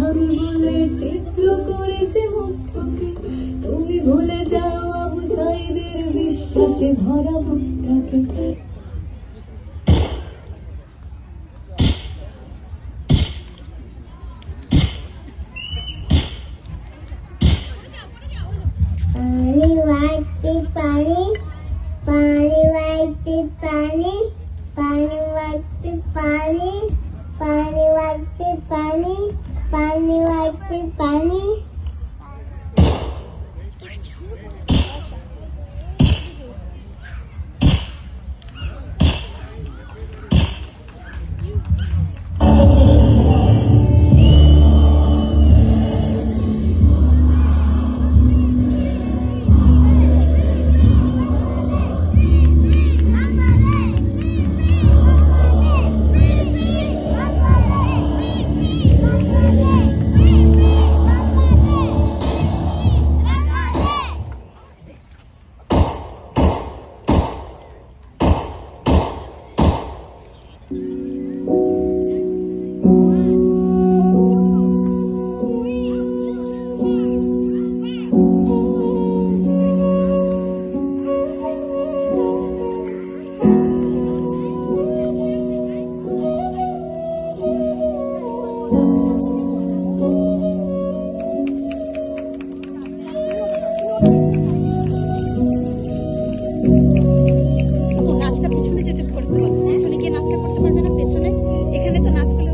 কিভাবে বলে চিত্র করেছে মুগ্ধকে। তুমি ভুলে যাও আবু সাইদের বিশ্বাসে ভরা বুকটাকে। पानी वाटते पानी, पानी वाटते पानी, पानी वाटते पानी, पानी वाटते पानी, पानी वाटते पानी। নাচটা পিছনে যেতে করতে পারবে, পিছনে গিয়ে নাচটা করতে পারবে না, পেছনে এখানে তো নাচ করলে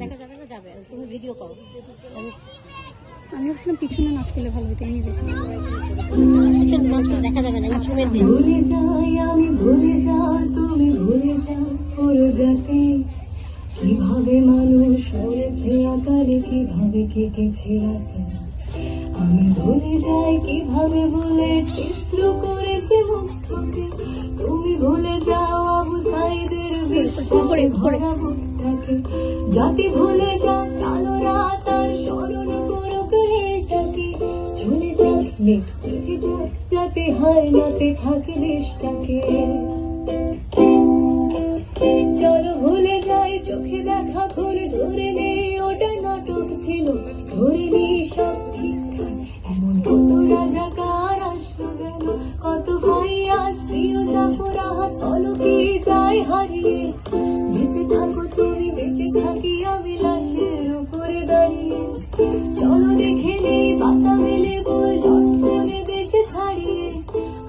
দেখা যাবে না। যাবে তুমি ভিডিও করো। আমি ভাবছিলাম পিছনে নাচ করলে ভালো হতো। এমনি পিছনে নাচ করলে দেখা যাবে না, ইনস্ট্রুমেন্ট ভুলে যাই আমি, ভুলে যাও তুমি, ভুলে যাও প্রজাতি। কিভাবে মানুষ মরেছে আকালে, কিভাবে কেটেছে রাতে। আমি ভুলে যাই কিভাবে বলে চিত্র করেছে মুগ্ধকে। তুমি ভুলে যাও আবু সাইদের বিশ্বাসে ভরা বুকটাকে। জাতি ভুলে যা কালো রাত আর স্মরণ করো কারেলটাকে। চলে যাক নেট উঠে যাক, যাতে হয় নাতে থাকে দেশটাকে। চলো ভুলে যাই চোখে দেখা খুন, ধরে নেই ওটা নাটক ছিল। ধরে নেই সব ঠিকঠাক, এমন কত রাজাকার আসলো গেল। কত ফাইয়াজ প্রিয় জাফর আহাদ পলকে যায় হারিয়ে। বেঁচে থাকো তুমি, বেঁচে থাকি আমি লাশের উপরে দাঁড়িয়ে। চলো দেখে নেই বাতা মেলে বই লটকনে দেশে ছাড়িয়ে।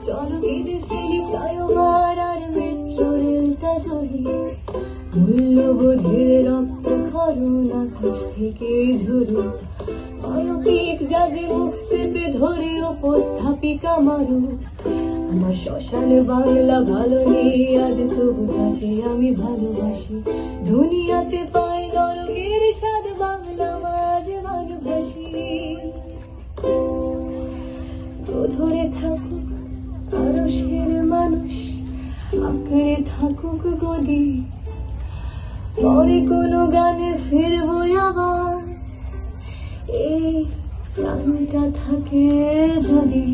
চলো কেটে ফেলি ফ্লাইওভার আর মেট্রো রেলটা জড়িয়ে। মূল্যবোধের রক্ত খরণ আকাশ থেকে ঝরুক। অয়ৌক্তিক জাজে মুখ চেপে ধরে উপস্থাপিকা মারুক। আমার শ্মশান বাংলা ভালো নেই আজ, তবু তাকে আমি ভালোবাসি। দুনিয়াতে পাই নরকের স্বাদ, বাংলা মাঝে ভালোবাসি। তো ধরে থাকুক আরশের মানুষ, আঁকড়ে থাকুক গদি। পরে কোনো গানে ফিরবো আবার, এই প্রাণটা থাকে যদি।